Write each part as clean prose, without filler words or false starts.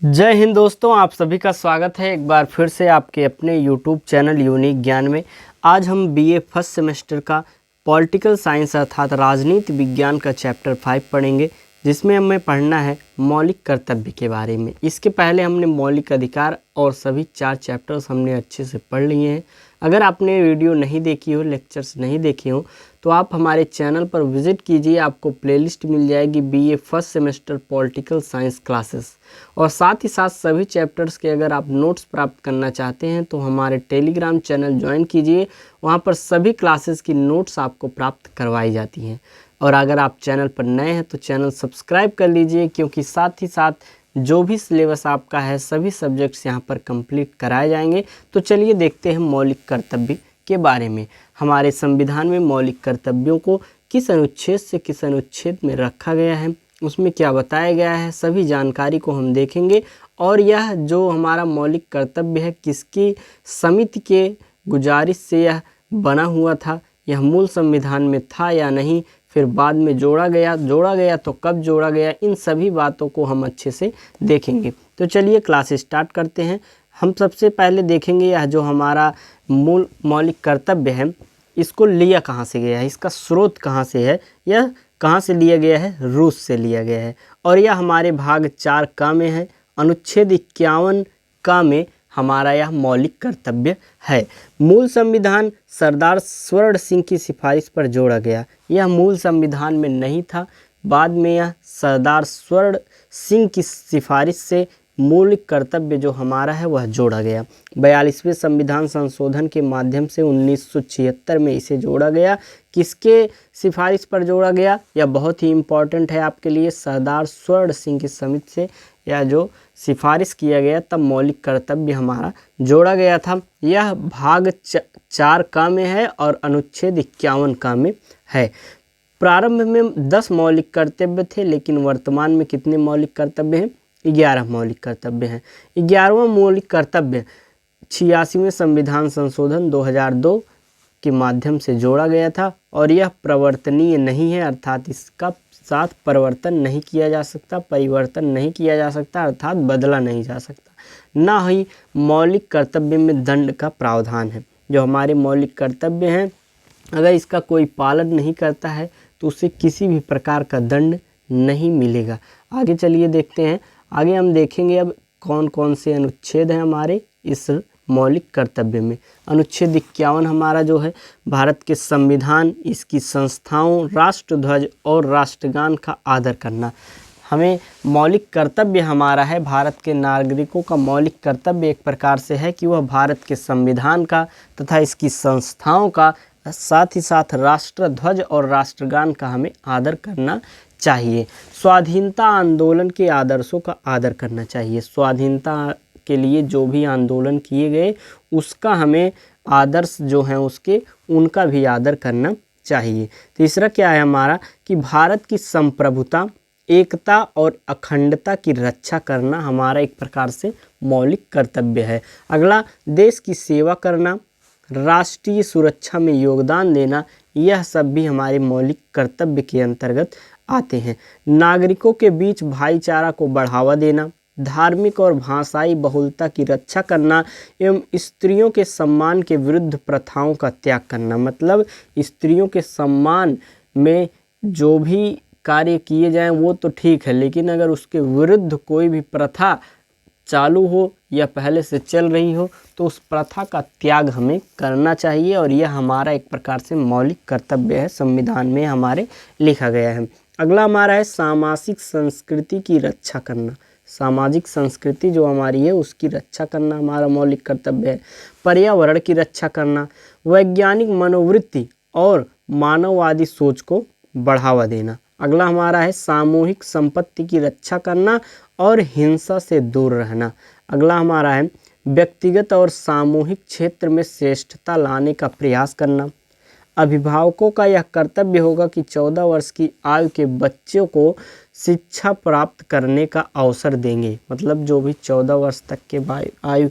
जय हिंद दोस्तों, आप सभी का स्वागत है एक बार फिर से आपके अपने YouTube चैनल यूनिक ज्ञान में। आज हम बीए फर्स्ट सेमेस्टर का पॉलिटिकल साइंस अर्थात राजनीति विज्ञान का चैप्टर 5 पढ़ेंगे, जिसमें हमें पढ़ना है मौलिक कर्तव्य के बारे में। इसके पहले हमने मौलिक अधिकार और सभी 4 चैप्टर्स हमने अच्छे से पढ़ लिए हैं। अगर आपने वीडियो नहीं देखी हो, लेक्चर्स नहीं देखे हो, तो आप हमारे चैनल पर विज़िट कीजिए। आपको प्लेलिस्ट मिल जाएगी BA first semester political science classes. और साथ ही साथ सभी चैप्टर्स के अगर आप नोट्स प्राप्त करना चाहते हैं तो हमारे टेलीग्राम चैनल ज्वाइन कीजिए। वहां पर सभी क्लासेस की नोट्स आपको प्राप्त करवाई जाती हैं। और अगर आप चैनल पर नए हैं तो चैनल सब्सक्राइब कर लीजिए, क्योंकि साथ ही साथ जो भी सिलेबस आपका है सभी सब्जेक्ट्स यहाँ पर कंप्लीट कराए जाएंगे। तो चलिए देखते हैं मौलिक कर्तव्य के बारे में। हमारे संविधान में मौलिक कर्तव्यों को किस अनुच्छेद से किस अनुच्छेद में रखा गया है, उसमें क्या बताया गया है, सभी जानकारी को हम देखेंगे। और यह जो हमारा मौलिक कर्तव्य है किसकी समिति के गुजारिश से यह बना हुआ था, यह मूल संविधान में था या नहीं, फिर बाद में जोड़ा गया तो कब जोड़ा गया, इन सभी बातों को हम अच्छे से देखेंगे। तो चलिए क्लास स्टार्ट करते हैं। हम सबसे पहले देखेंगे यह जो हमारा मूल मौलिक कर्तव्य है, इसको लिया कहाँ से गया है, इसका स्रोत कहाँ से है, यह कहाँ से लिया गया है, रूस से लिया गया है। और यह हमारे भाग 4 का में है, अनुच्छेद 51 का में हमारा यह मौलिक कर्तव्य है। मूल संविधान सरदार स्वर्ण सिंह की सिफारिश पर जोड़ा गया। यह मूल संविधान में नहीं था, बाद में यह सरदार स्वर्ण सिंह की सिफारिश से मौलिक कर्तव्य जो हमारा है वह जोड़ा गया। 42वें संविधान संशोधन के माध्यम से 1976 में इसे जोड़ा गया। किसके सिफारिश पर जोड़ा गया, यह बहुत ही इम्पोर्टेंट है आपके लिए। सरदार स्वर्ण सिंह की समिति से यह जो सिफारिश किया गया तब मौलिक कर्तव्य हमारा जोड़ा गया था। यह भाग 4 का में है और अनुच्छेद 51 का में है। प्रारंभ में 10 मौलिक कर्तव्य थे, लेकिन वर्तमान में कितने मौलिक कर्तव्य हैं, 11 मौलिक कर्तव्य हैं। 11वां मौलिक कर्तव्य 86वें संविधान संशोधन 2002 के माध्यम से जोड़ा गया था। और यह प्रवर्तनीय नहीं है, अर्थात इसका साथ परिवर्तन नहीं किया जा सकता, परिवर्तन नहीं किया जा सकता, अर्थात बदला नहीं जा सकता। ना ही मौलिक कर्तव्य में दंड का प्रावधान है। जो हमारे मौलिक कर्तव्य हैं, अगर इसका कोई पालन नहीं करता है तो उसे किसी भी प्रकार का दंड नहीं मिलेगा। आगे चलिए देखते हैं। आगे हम देखेंगे अब कौन कौन से अनुच्छेद हैं हमारे इस मौलिक कर्तव्य में। अनुच्छेद 51 हमारा जो है, भारत के संविधान, इसकी संस्थाओं, राष्ट्रध्वज और राष्ट्रगान का आदर करना। हमें मौलिक कर्तव्य हमारा है, भारत के नागरिकों का मौलिक कर्तव्य एक प्रकार से है कि वह भारत के संविधान का तथा इसकी संस्थाओं का, साथ ही साथ राष्ट्रध्वज और राष्ट्रगान का हमें आदर करना चाहिए। स्वाधीनता आंदोलन के आदर्शों का आदर करना चाहिए। स्वाधीनता के लिए जो भी आंदोलन किए गए उसका हमें आदर्श जो हैं उसके, उनका भी आदर करना चाहिए। तीसरा क्या है हमारा कि भारत की संप्रभुता, एकता और अखंडता की रक्षा करना हमारा एक प्रकार से मौलिक कर्तव्य है। अगला, देश की सेवा करना, राष्ट्रीय सुरक्षा में योगदान देना, यह सब भी हमारे मौलिक कर्तव्य के अंतर्गत आते हैं। नागरिकों के बीच भाईचारा को बढ़ावा देना, धार्मिक और भाषाई बहुलता की रक्षा करना एवं स्त्रियों के सम्मान के विरुद्ध प्रथाओं का त्याग करना। मतलब स्त्रियों के सम्मान में जो भी कार्य किए जाएं वो तो ठीक है, लेकिन अगर उसके विरुद्ध कोई भी प्रथा चालू हो या पहले से चल रही हो तो उस प्रथा का त्याग हमें करना चाहिए। और यह हमारा एक प्रकार से मौलिक कर्तव्य है, संविधान में हमारे लिखा गया है। अगला हमारा है सामाजिक संस्कृति की रक्षा करना। सामाजिक संस्कृति जो हमारी है उसकी रक्षा करना हमारा मौलिक कर्तव्य है। पर्यावरण की रक्षा करना, वैज्ञानिक मनोवृत्ति और मानववादी सोच को बढ़ावा देना। अगला हमारा है सामूहिक संपत्ति की रक्षा करना और हिंसा से दूर रहना। अगला हमारा है व्यक्तिगत और सामूहिक क्षेत्र में श्रेष्ठता लाने का प्रयास करना। अभिभावकों का यह कर्तव्य होगा कि 14 वर्ष की आयु के बच्चों को शिक्षा प्राप्त करने का अवसर देंगे। मतलब जो भी 14 वर्ष तक के आयु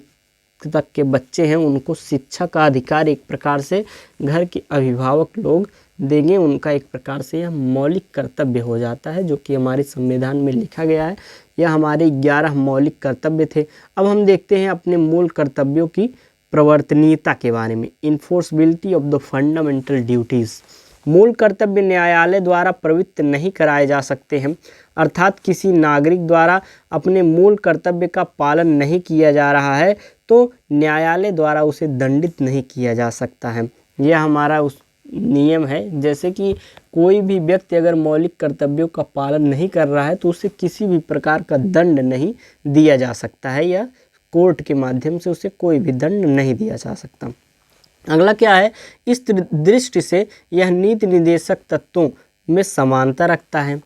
तक के बच्चे हैं उनको शिक्षा का अधिकार एक प्रकार से घर के अभिभावक लोग देंगे। उनका एक प्रकार से यह मौलिक कर्तव्य हो जाता है, जो कि हमारे संविधान में लिखा गया है यह हमारे 11 मौलिक कर्तव्य थे। अब हम देखते हैं अपने मूल कर्तव्यों की प्रवर्तनीयता के बारे में। इन्फोर्सबिलिटी ऑफ द फंडामेंटल ड्यूटीज़। मूल कर्तव्य न्यायालय द्वारा प्रवृत्त नहीं कराए जा सकते हैं, अर्थात किसी नागरिक द्वारा अपने मूल कर्तव्य का पालन नहीं किया जा रहा है तो न्यायालय द्वारा उसे दंडित नहीं किया जा सकता है। यह हमारा उस नियम है। जैसे कि कोई भी व्यक्ति अगर मौलिक कर्तव्यों का पालन नहीं कर रहा है तो उसे किसी भी प्रकार का दंड नहीं दिया जा सकता है, या कोर्ट के माध्यम से उसे कोई भी दंड नहीं दिया जा सकता। अगला क्या है, इस दृष्टि से यह नीति निर्देशक तत्वों में समानता रखता है।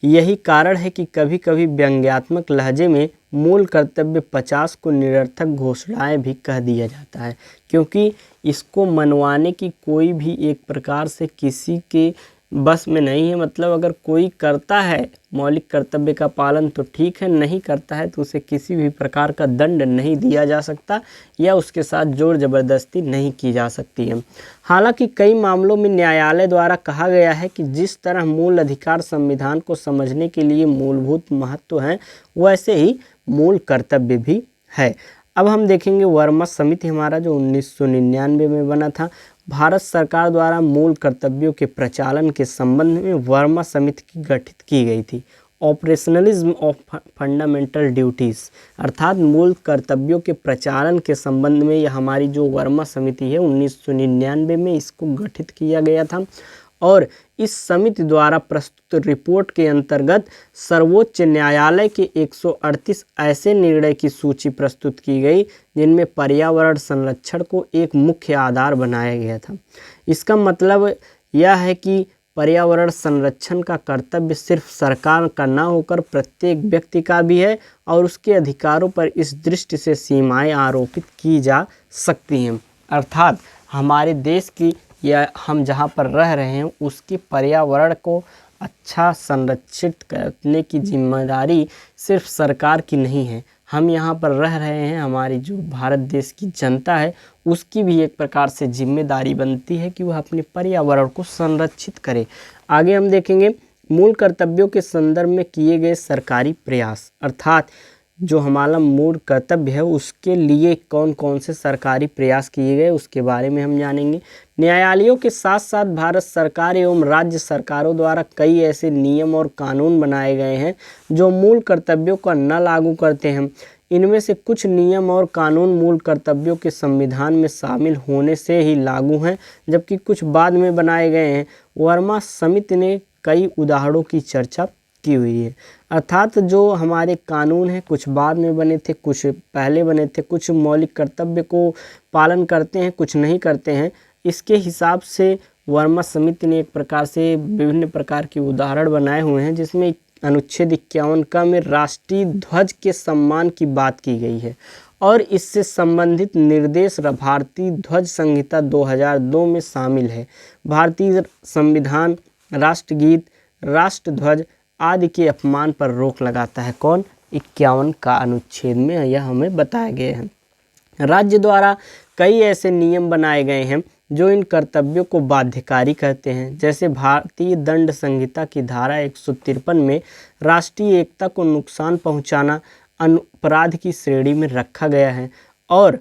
यही कारण है कि कभी कभी व्यंग्यात्मक लहजे में मूल कर्तव्य 50 को निरर्थक घोषणाएं भी कह दिया जाता है, क्योंकि इसको मनवाने की कोई भी एक प्रकार से किसी के बस में नहीं है। मतलब अगर कोई करता है मौलिक कर्तव्य का पालन तो ठीक है, नहीं करता है तो उसे किसी भी प्रकार का दंड नहीं दिया जा सकता या उसके साथ जोर ज़बरदस्ती नहीं की जा सकती है। हालांकि कई मामलों में न्यायालय द्वारा कहा गया है कि जिस तरह मूल अधिकार संविधान को समझने के लिए मूलभूत महत्व है, वैसे ही मूल कर्तव्य भी है। अब हम देखेंगे वर्मा समिति हमारा जो 1999 में बना था। भारत सरकार द्वारा मूल कर्तव्यों के प्रचालन के संबंध में वर्मा समिति की गठित की गई थी। ऑपरेशनलिज्म ऑफ फंडामेंटल ड्यूटीज़, अर्थात मूल कर्तव्यों के प्रचालन के संबंध में यह हमारी जो वर्मा समिति है 1999 में इसको गठित किया गया था। और इस समिति द्वारा प्रस्तुत रिपोर्ट के अंतर्गत सर्वोच्च न्यायालय के 138 ऐसे निर्णय की सूची प्रस्तुत की गई जिनमें पर्यावरण संरक्षण को एक मुख्य आधार बनाया गया था। इसका मतलब यह है कि पर्यावरण संरक्षण का कर्तव्य सिर्फ सरकार का न होकर प्रत्येक व्यक्ति का भी है और उसके अधिकारों पर इस दृष्टि से सीमाएं आरोपित की जा सकती हैं। अर्थात हमारे देश की या हम जहाँ पर रह रहे हैं उसके पर्यावरण को अच्छा संरक्षित करने की जिम्मेदारी सिर्फ सरकार की नहीं है। हम यहाँ पर रह रहे हैं, हमारी जो भारत देश की जनता है उसकी भी एक प्रकार से जिम्मेदारी बनती है कि वह अपने पर्यावरण को संरक्षित करे। आगे हम देखेंगे मूल कर्तव्यों के संदर्भ में किए गए सरकारी प्रयास, अर्थात जो हमारा मूल कर्तव्य है उसके लिए कौन कौन से सरकारी प्रयास किए गए उसके बारे में हम जानेंगे। न्यायालयों के साथ साथ भारत सरकार एवं राज्य सरकारों द्वारा कई ऐसे नियम और कानून बनाए गए हैं जो मूल कर्तव्यों को न लागू करते हैं। इनमें से कुछ नियम और कानून मूल कर्तव्यों के संविधान में शामिल होने से ही लागू हैं, जबकि कुछ बाद में बनाए गए हैं। वर्मा समिति ने कई उदाहरणों की चर्चा की हुई है। अर्थात जो हमारे कानून हैं कुछ बाद में बने थे, कुछ पहले बने थे, कुछ मौलिक कर्तव्य को पालन करते हैं, कुछ नहीं करते हैं। इसके हिसाब से वर्मा समिति ने एक प्रकार से विभिन्न प्रकार के उदाहरण बनाए हुए हैं, जिसमें अनुच्छेद 51 का में राष्ट्रीय ध्वज के सम्मान की बात की गई है और इससे संबंधित निर्देश भारतीय ध्वज संहिता 2002 में शामिल है। भारतीय संविधान राष्ट्रगीत, राष्ट्रध्वज आदि के अपमान पर रोक लगाता है। कौन? 51 का अनुच्छेद में यह हमें बताए गए हैं। राज्य द्वारा कई ऐसे नियम बनाए गए हैं जो इन कर्तव्यों को बाध्यकारी करते हैं। जैसे भारतीय दंड संहिता की धारा 153 में राष्ट्रीय एकता को नुकसान पहुंचाना अपराध की श्रेणी में रखा गया है और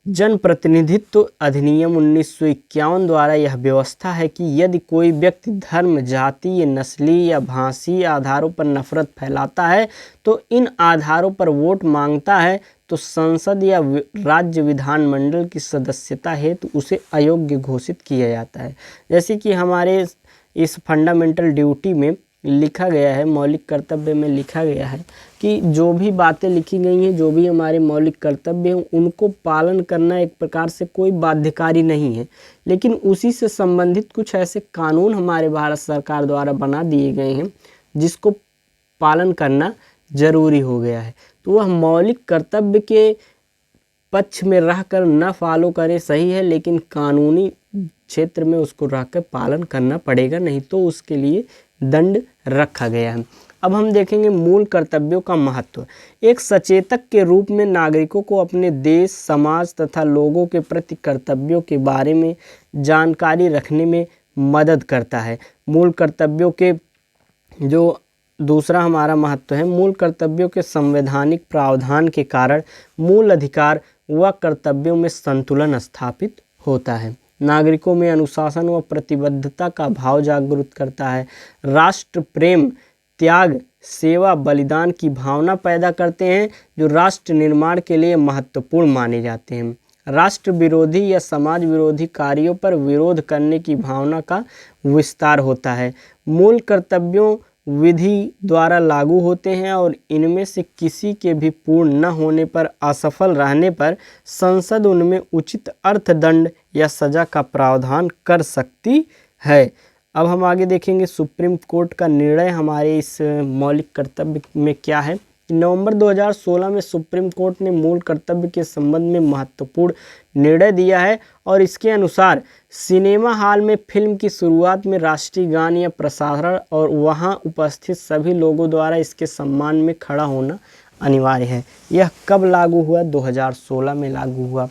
जनप्रतिनिधित्व अधिनियम 1951 द्वारा यह व्यवस्था है कि यदि कोई व्यक्ति धर्म, जातीय, नस्लीय या भाषीय आधारों पर नफरत फैलाता है तो इन आधारों पर वोट मांगता है तो संसद या राज्य विधानमंडल की सदस्यता हेतु उसे अयोग्य घोषित किया जाता है। जैसे कि हमारे इस फंडामेंटल ड्यूटी में लिखा गया है, मौलिक कर्तव्य में लिखा गया है कि जो भी बातें लिखी गई हैं, जो भी हमारे मौलिक कर्तव्य हैं, उनको पालन करना एक प्रकार से कोई बाध्यकारी नहीं है, लेकिन उसी से संबंधित कुछ ऐसे कानून हमारे भारत सरकार द्वारा बना दिए गए हैं जिसको पालन करना जरूरी हो गया है। तो वह मौलिक कर्तव्य के पक्ष में रहकर न फॉलो करें सही है, लेकिन कानूनी क्षेत्र में उसको रहकर पालन करना पड़ेगा, नहीं तो उसके लिए दंड रखा गया है। अब हम देखेंगे मूल कर्तव्यों का महत्व। एक सचेतक के रूप में नागरिकों को अपने देश, समाज तथा लोगों के प्रति कर्तव्यों के बारे में जानकारी रखने में मदद करता है। मूल कर्तव्यों के जो दूसरा हमारा महत्व है, मूल कर्तव्यों के संवैधानिक प्रावधान के कारण मूल अधिकार व कर्तव्यों में संतुलन स्थापित होता है। नागरिकों में अनुशासन व प्रतिबद्धता का भाव जागृत करता है। राष्ट्र प्रेम, त्याग, सेवा, बलिदान की भावना पैदा करते हैं जो राष्ट्र निर्माण के लिए महत्वपूर्ण माने जाते हैं। राष्ट्र विरोधी या समाज विरोधी कार्यों पर विरोध करने की भावना का विस्तार होता है। मूल कर्तव्यों विधि द्वारा लागू होते हैं और इनमें से किसी के भी पूर्ण न होने पर, असफल रहने पर संसद उनमें उचित अर्थदंड या सजा का प्रावधान कर सकती है। अब हम आगे देखेंगे सुप्रीम कोर्ट का निर्णय हमारे इस मौलिक कर्तव्य में क्या है। नवंबर 2016 में सुप्रीम कोर्ट ने मूल कर्तव्य के संबंध में महत्वपूर्ण निर्णय दिया है और इसके अनुसार सिनेमा हॉल में फिल्म की शुरुआत में राष्ट्रीय गान या प्रसारण और वहां उपस्थित सभी लोगों द्वारा इसके सम्मान में खड़ा होना अनिवार्य है। यह कब लागू हुआ? 2016 में लागू हुआ।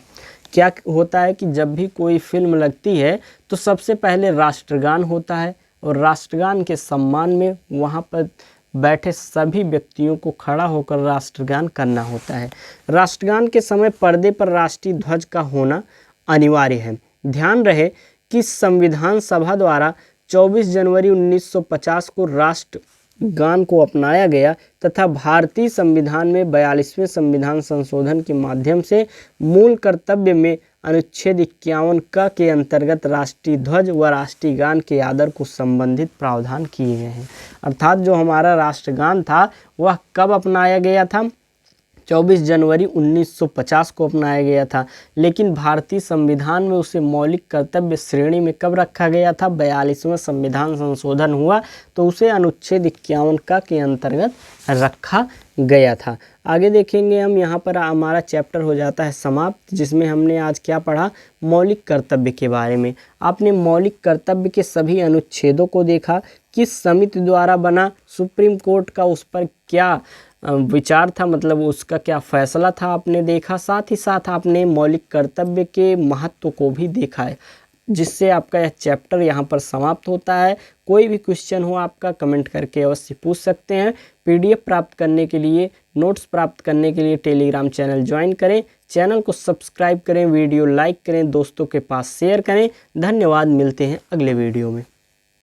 क्या होता है कि जब भी कोई फिल्म लगती है तो सबसे पहले राष्ट्रगान होता है और राष्ट्रगान के सम्मान में वहाँ पर बैठे सभी व्यक्तियों को खड़ा होकर राष्ट्रगान करना होता है। राष्ट्रगान के समय पर्दे पर राष्ट्रीय ध्वज का होना अनिवार्य है। ध्यान रहे कि संविधान सभा द्वारा 24 जनवरी 1950 को राष्ट्रगान को अपनाया गया तथा भारतीय संविधान में 42वें संविधान संशोधन के माध्यम से मूल कर्तव्य में अनुच्छेद 51 क के अंतर्गत राष्ट्रीय ध्वज व राष्ट्रीय गान के आदर को संबंधित प्रावधान किए गए हैं। अर्थात जो हमारा राष्ट्रगान था वह कब अपनाया गया था? 24 जनवरी 1950 को अपनाया गया था, लेकिन भारतीय संविधान में उसे मौलिक कर्तव्य श्रेणी में कब रखा गया था? 42वां संविधान संशोधन हुआ तो उसे अनुच्छेद 51 का के अंतर्गत रखा गया था। आगे देखेंगे हम, यहाँ पर हमारा चैप्टर हो जाता है समाप्त, जिसमें हमने आज क्या पढ़ा? मौलिक कर्तव्य के बारे में। आपने मौलिक कर्तव्य के सभी अनुच्छेदों को देखा, किस समिति द्वारा बना, सुप्रीम कोर्ट का उस पर क्या विचार था, मतलब उसका क्या फैसला था आपने देखा। साथ ही साथ आपने मौलिक कर्तव्य के महत्व को भी देखा है, जिससे आपका यह चैप्टर यहाँ पर समाप्त होता है। कोई भी क्वेश्चन हो आपका कमेंट करके अवश्य पूछ सकते हैं। पीडीएफ प्राप्त करने के लिए, नोट्स प्राप्त करने के लिए टेलीग्राम चैनल ज्वाइन करें, चैनल को सब्सक्राइब करें, वीडियो लाइक करें, दोस्तों के पास शेयर करें। धन्यवाद, मिलते हैं अगले वीडियो में।